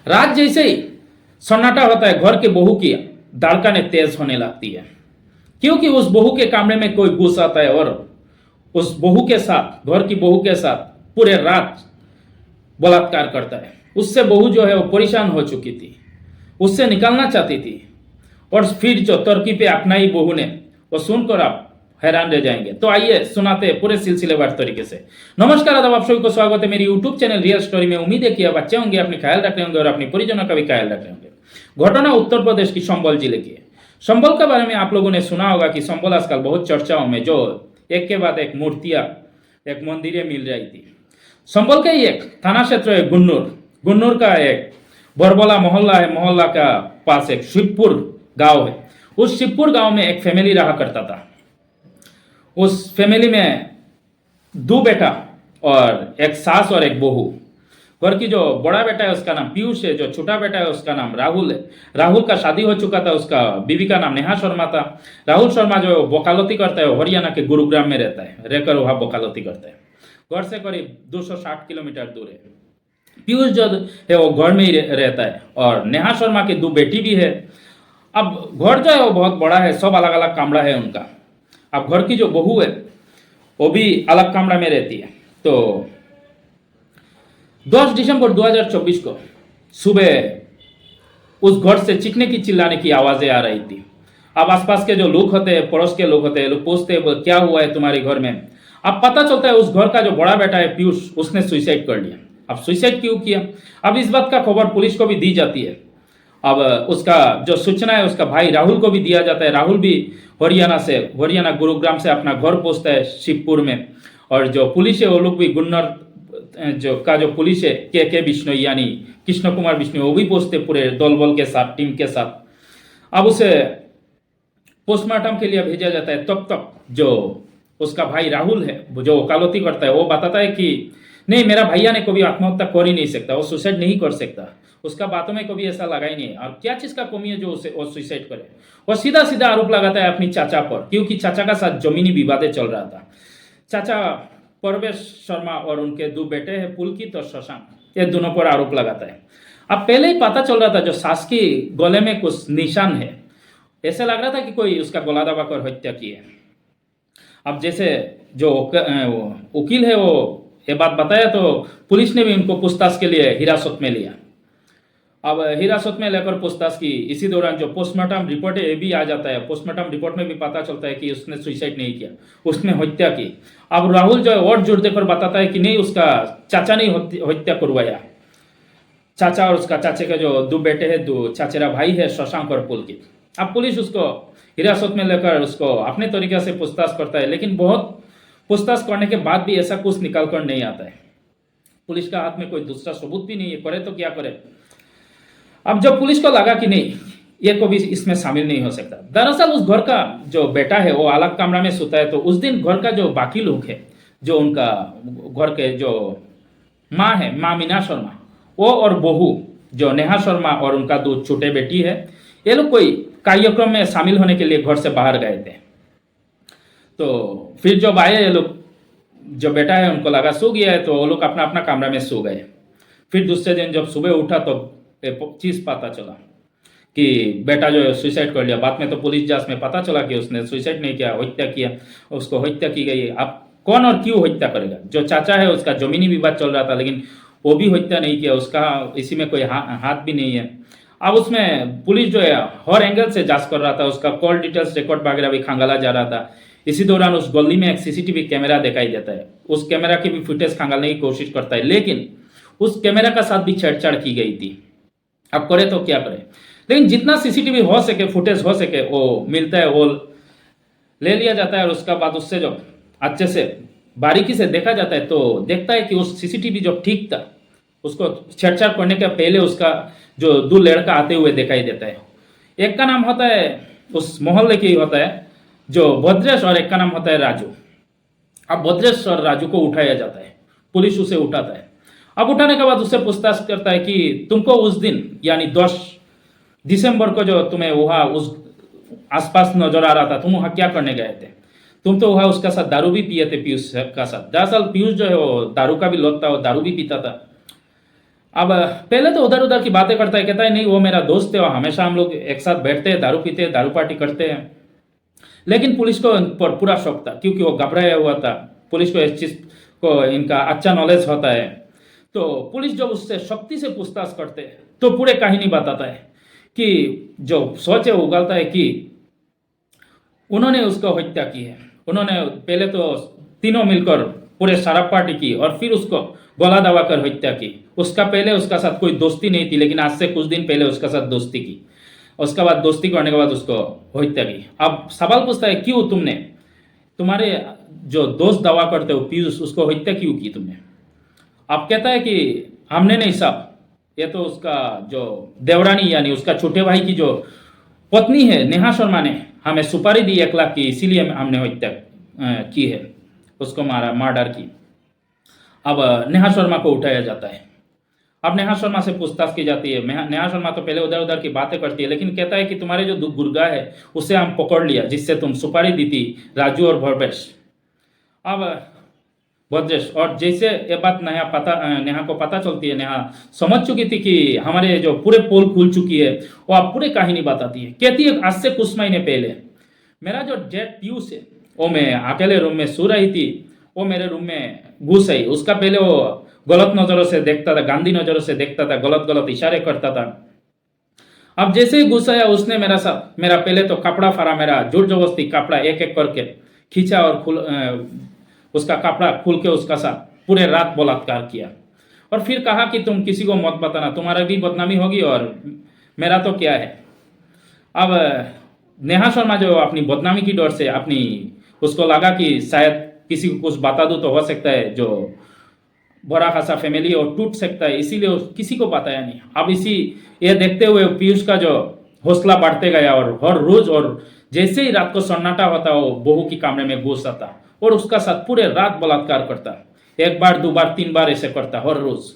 रात जैसे ही सन्नाटा होता है, घर के बहू की धड़कनें तेज होने लगती है, क्योंकि उस बहू के कमरे में कोई घुस आता है और उस बहू के साथ, घर की बहू के साथ पूरे रात बलात्कार करता है। उससे बहू जो है वो परेशान हो चुकी थी, उससे निकलना चाहती थी, और फिर जो तरकीब अपनाई बहू ने, वो सुनकर आप हैरान रह जाएंगे। तो आइए सुनाते हैं पूरे सिलसिलेवार तरीके से। नमस्कार, आदाब, आप सभी को स्वागत है मेरी यूट्यूब चैनल रियल स्टोरी में। उम्मीद है कि आप अच्छे होंगे, अपने ख्याल रख रहे होंगे और अपनी परिजनों का भी ख्याल रख रहे होंगे। घटना उत्तर प्रदेश की संबल जिले की है। संबल के बारे में आप लोगों ने सुना होगा कि संबल आजकल बहुत चर्चाओं में, जो एक के बाद एक मूर्तियां, एक मंदिरें मिल रही थी। संबल का ही एक थाना क्षेत्र है गुन्नूर का एक बरबला मोहल्ला है। मोहल्ला का पास एक शिवपुर गांव है। उस शिवपुर गांव में एक फैमिली रहा करता था। उस फैमिली में दो बेटा और एक सास और एक बहू। घर की जो बड़ा बेटा है उसका नाम पीयूष है, जो छोटा बेटा है उसका नाम राहुल है। राहुल का शादी हो चुका था, उसका बीवी का नाम नेहा शर्मा था। राहुल शर्मा जो वकालती करता है, हरियाणा के गुरुग्राम में रहता है, रहकर वहाँ वकालती करता है। घर से करीब 260 किलोमीटर दूर है। पीयूष जो है वो घर में ही रहता है, और नेहा शर्मा की दो बेटी भी है। अब घर जो है वो बहुत बड़ा है, सब अलग अलग कमरा है उनका। अब घर की जो बहू है वो भी अलग कमरा में रहती है। तो 10 दिसंबर 2024 को सुबह उस घर से चीखने की चिल्लाने की आवाजें आ रही थी। अब आसपास के जो लोग होते हैं, पड़ोस के लोग होते हैं, लोग पूछते हैं क्या हुआ है तुम्हारे घर में। अब पता चलता है उस घर का जो बड़ा बेटा है पीयूष, उसने सुसाइड कर लिया। अब सुसाइड क्यों किया, अब इस बात का खबर पुलिस को भी दी जाती है। अब उसका जो सूचना है उसका भाई राहुल को भी दिया जाता है। राहुल भी हरियाणा गुरुग्राम से अपना घर पहुंचता है शिवपुर में। और जो पुलिस है वो लोग भी गुन्नर जो पुलिस है के बिश्नोई यानी कृष्ण कुमार बिश्नोई, वो भी पहुंचते पूरे दल बल के साथ, टीम के साथ। अब उसे पोस्टमार्टम के लिए भेजा जाता है। तब तक जो उसका भाई राहुल है, जो वकालती करता है, वो बताता है कि नहीं, मेरा भैया ने कभी आत्महत्या कर ही नहीं सकता, वो सुसाइड नहीं कर सकता, उसका बातों में कभी ऐसा लगा ही नहीं। और क्या चीज का कमी है जो उसे वो सुसाइड करे। वो सीधा सीधा आरोप लगाता है अपनी चाचा पर, क्योंकि चाचा का साथ जमीनी विवादें चल रहा था। चाचा परवेश शर्मा और उनके दो बेटे हैं पुलकित और शशांक, ये दोनों पर आरोप लगाता है। अब पहले ही पता चल रहा था जो सास की गले में कुछ निशान है, ऐसे लग रहा था कि कोई उसका गला दबाकर हत्या की है। अब जैसे जो वकील है वो ये बात बताया, तो पुलिस ने भी उनको पूछताछ के लिए हिरासत में लिया। अब हिरासत में लेकर पूछताछ की। इसी दौरान जो पोस्टमार्टम रिपोर्ट है ये भी आ जाता है। पोस्टमार्टम रिपोर्ट में भी पता चलता है कि उसने सुसाइड नहीं किया, उसने हत्या की। अब राहुल जो है और जोर देकर बताता है कि नहीं, उसका चाचा ने हत्या करवाया। चाचा और उसका चाचे के जो दो बेटे हैं, दो चाचेरा भाई है, शशांक और पुलकित। अब पुलिस उसको हिरासत में लेकर उसको अपने तरीके से पूछताछ करता है, लेकिन बहुत पूछताछ करने के बाद भी ऐसा कुछ निकल कर नहीं आता है। पुलिस का हाथ में कोई दूसरा सबूत भी नहीं है, करे तो क्या करे। अब जब पुलिस को लगा कि नहीं, ये कभी इसमें शामिल नहीं हो सकता। दरअसल उस घर का जो बेटा है वो अलग कमरा में सोता है। तो उस दिन घर का जो बाकी लोग है, जो उनका घर के जो माँ है, माँ मीना शर्मा, वो और बहू जो नेहा शर्मा और उनका दो छोटे बेटी है, ये लोग कोई कार्यक्रम में शामिल होने के लिए घर से बाहर गए थे। तो फिर जब आए ये लोग, जो बेटा है उनको लगा सो गया है, तो वो लोग अपना अपना कमरा में सो गए। फिर दूसरे दिन जब सुबह उठा तो चीज पता चला कि बेटा जो है सुसाइड कर लिया। बाद में तो पुलिस जांच में पता चला कि उसने सुसाइड नहीं किया, हत्या किया, उसको हत्या की गई। अब कौन और क्यों हत्या करेगा। जो चाचा है उसका जमीनी विवाद चल रहा था, लेकिन वो भी हत्या नहीं किया, उसका इसी में कोई हाथ भी नहीं है। अब उसमें पुलिस जो है हर एंगल से जांच कर रहा था, उसका कॉल डिटेल्स रिकॉर्ड वगैरह भी खंगाला जा रहा था। इसी दौरान उस गली में एक सीसीटीवी कैमरा दिखाई देता है, उस कैमरा की भी फुटेज खंगालने की कोशिश करता है, लेकिन उस कैमरा का साथ भी छेड़छाड़ की गई थी। अब करे तो क्या करे, लेकिन जितना सीसीटीवी हो सके, फुटेज हो सके, वो मिलता है, वो ले लिया जाता है। और उसका बाद उससे जो अच्छे से बारीकी से देखा जाता है, तो देखता है कि उस सीसीटीवी जो ठीक था, उसको छेड़छाड़ करने के पहले उसका जो दो लड़का आते हुए दिखाई देता है। एक का नाम होता है, उस मोहल्ले की होता है जो भद्रेश, और एक का नाम होता है राजू। अब भद्रेश और राजू को उठाया जाता है, पुलिस उसे उठाता है। अब उठाने के बाद उससे पूछताछ करता है कि तुमको उस दिन यानी 10 दिसंबर को जो तुम्हें वहाँ उस आसपास नजर आ रहा था, तुम वहाँ क्या करने गए थे। तुम तो वहाँ उसका साथ दारू भी पिए थे, पीयूष का साथ। दरअसल पीयूष जो है वो दारू का भी लत था, वो दारू भी पीता था। अब पहले तो उधर उधर की बातें करता है, कहता है नहीं वो मेरा दोस्त है और हमेशा हम लोग एक साथ बैठते हैं, दारू पीते हैं, दारू पार्टी करते हैं। लेकिन पुलिस को पर पूरा शौक था, क्योंकि वो घबराया हुआ था। पुलिस को इस चीज़ को इनका अच्छा नॉलेज होता है। तो पुलिस जब उससे शक्ति से पूछताछ करते हैं तो पूरे कहानी बताता है कि जो सोच है उगालता है कि उन्होंने उसको हत्या की है। उन्होंने पहले तो तीनों मिलकर पूरे शराब पार्टी की और फिर उसको गला दबा कर हत्या की। उसका पहले उसका साथ कोई दोस्ती नहीं थी, लेकिन आज से कुछ दिन पहले उसका साथ दोस्ती की। उसके बाद दोस्ती करने के बाद उसको हत्या की। अब सवाल पूछता है क्यों तुमने, तुम्हारे जो दोस्त दवा करते हो पीयूष, उसको हत्या क्यों की तुमने। अब कहता है कि हमने नहीं साहब, ये तो उसका जो देवरानी यानी उसका छोटे भाई की जो पत्नी है नेहा शर्मा ने हमें सुपारी दी 1 लाख की, इसीलिए हमने हत्या की है, उसको मर्डर की। अब नेहा शर्मा को उठाया जाता है। अब नेहा शर्मा से पूछताछ की जाती है। नेहा शर्मा तो पहले उधर उधर की बातें करती है, लेकिन कहता है कि तुम्हारे जो गुर्गा है उसे हम पकड़ लिया, जिससे तुम सुपारी दी थी राजू और भरपेश। अब भद्रेश, और जैसे ये बात नेहा को पता चलती है, नेहा समझ चुकी थी कि हमारे जो पूरे पोल खुल चुकी है, वो आप पूरे कहानी बताती है। कहती है आज से कुछ महीने पहले मेरा जो जेट पीयूष है, वो मैं अकेले रूम में सो रही थी, वो मेरे रूम में घुस आई। उसका पहले वो गलत नज़रों से देखता था, गांधी नज़रों से देखता था, गलत गलत इशारे करता था। अब जैसे ही घुस आया उसने मेरा पहले तो कपड़ा फाड़ा, मेरा जोर जबरदस्ती कपड़ा एक एक करके खींचा और उसका कपड़ा खुल के उसका साथ पूरे रात बलात्कार किया। और फिर कहा कि तुम किसी को मत बताना, तुम्हारा भी बदनामी होगी और मेरा तो क्या है। अब नेहा शर्मा जो अपनी बदनामी की डर से उसको लगा कि शायद किसी को कुछ बता दूं तो हो सकता है जो बड़ा खासा फैमिली और टूट सकता है, इसीलिए किसी को बताया नहीं। अब ये देखते हुए पीयूष का जो हौसला बढ़ते गया और हर रोज, और जैसे ही रात को सन्नाटा होता वो बहू की कमरे में घुस आता और उसका साथ पूरे रात बलात्कार करता। 1 बार 2 बार 3 बार ऐसे करता हर रोज।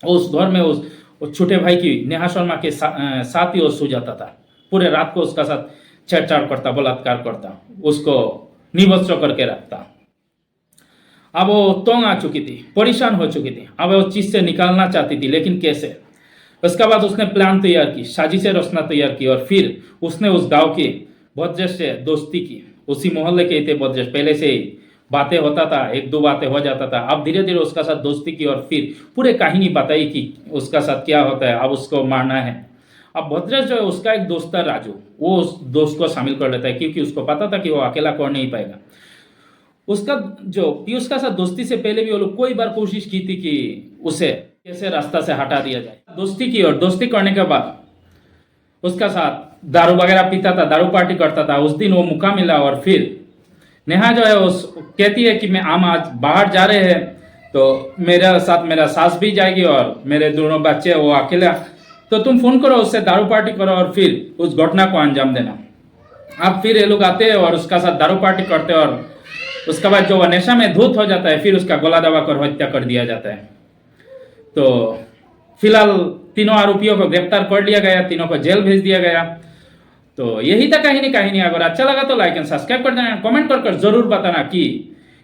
उस घर में उस छोटे भाई की नेहा शर्मा के साथ ही वो सो जाता था। पूरे रात को उसका साथ छेड़छाड़ करता, बलात्कार करता, उसको निवस्त्र करके रखता। अब वो तंग आ चुकी थी, परेशान हो चुकी थी। अब वो चीज से निकालना चाहती थी, लेकिन कैसे। उसके बाद उसने प्लान तैयार की, साजिशें रचना तैयार की, और फिर उसने उस गांव के भद्रेश से दोस्ती की। उसी मोहल्ले के थे भद्रेश, पहले से ही बातें होता था, 1-2 बातें हो जाता था। अब धीरे धीरे उसका साथ दोस्ती की और फिर पूरे कहानी बताई कि उसका साथ क्या होता है, अब उसको मारना है। अब भद्रेश जो है उसका एक दोस्त था राजू, वो उस दोस्त को शामिल कर लेता है, क्योंकि उसको पता था कि वो अकेला कर नहीं पाएगा। उसका जो पीयूष का साथ दोस्ती से पहले भी वो लोग कोई बार कोशिश की थी कि उसे कैसे रास्ता से हटा दिया जाए। दोस्ती की और दोस्ती करने के बाद उसका साथ दारू वगैरह पीता था, दारू पार्टी करता था। उस दिन वो मौका मिला और फिर नेहा जो है कहती है कि हम आज बाहर जा रहे हैं, तो मेरे साथ मेरा सास भी जाएगी और मेरे दोनों बच्चे, वो अकेला, तो तुम फोन करो उससे, दारू पार्टी करो और फिर उस घटना को अंजाम देना। अब फिर ये लोग आते हैं और उसका साथ दारू पार्टी करते हैं, और उसके बाद जो नशा में धुत हो जाता है, फिर उसका गला दबा कर हत्या कर दिया जाता है। तो फिलहाल तीनों आरोपियों को गिरफ्तार कर लिया गया, तीनों को जेल भेज दिया गया। तो यही था कहानी। अगर अच्छा लगा तो लाइक एंड सब्सक्राइब कर देना, कमेंट कर जरूर बताना कि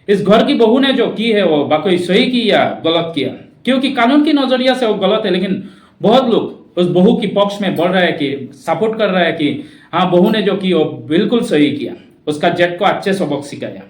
इस घर की बहू ने जो की है वो वाकई सही की या गलत किया। क्योंकि कानून की नजरिया से वो गलत है, लेकिन बहुत लोग उस बहू की पक्ष में बोल रहे हैं कि सपोर्ट कर रहा है कि हाँ बहू ने जो की वो बिल्कुल सही किया, उसका जेट को अच्छे सबक सिखाया।